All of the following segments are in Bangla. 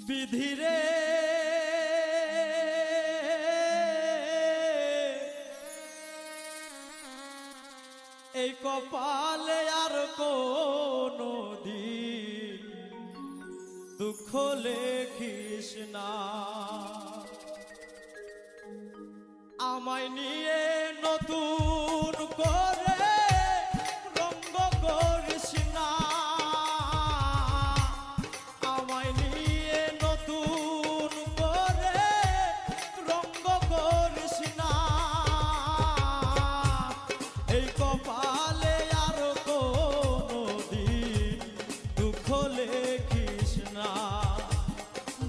বিধিরে এই কপালে আর কোনো দিন দুঃখ লেখিস না, আমায় নিয়ে নতুন করে রঙ্গ করিস না, আমায় নিয়ে নতুন করে রঙ্গ করিস না। এই কপালে আর কোনো দিন দুঃখ লেখিস না,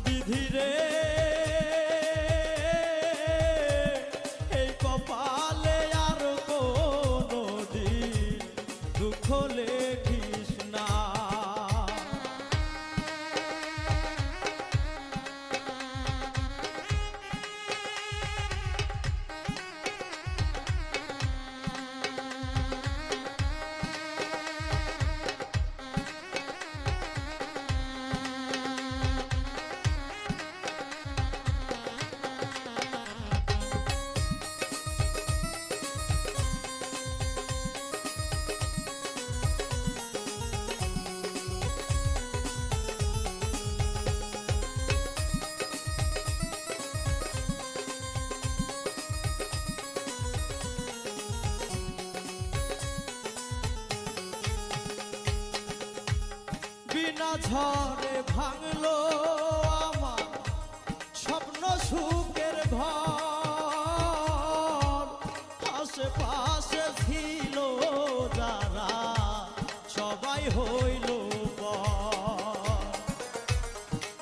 বিধিরে এই কপালে আর কোনো দিন দুঃখ লেখিস না। বিনা ঝড়ে ভাঙলো আমার স্বপ্ন সুখের ঘর, আশেপাশে ছিল যারা সবাই হইল পর।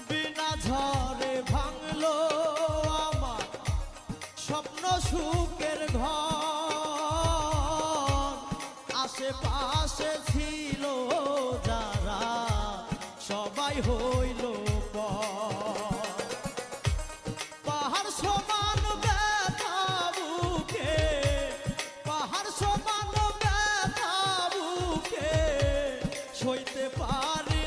বিনা ঝড়ে ভাঙলো আমার স্বপ্ন সুখের ঘর, আশেপাশে ছিল যারা সবাই হইল পর। পাহাড় সমান ব্যথা বুকে, পাহাড় সমান ব্যথা বুকে সইতে পারি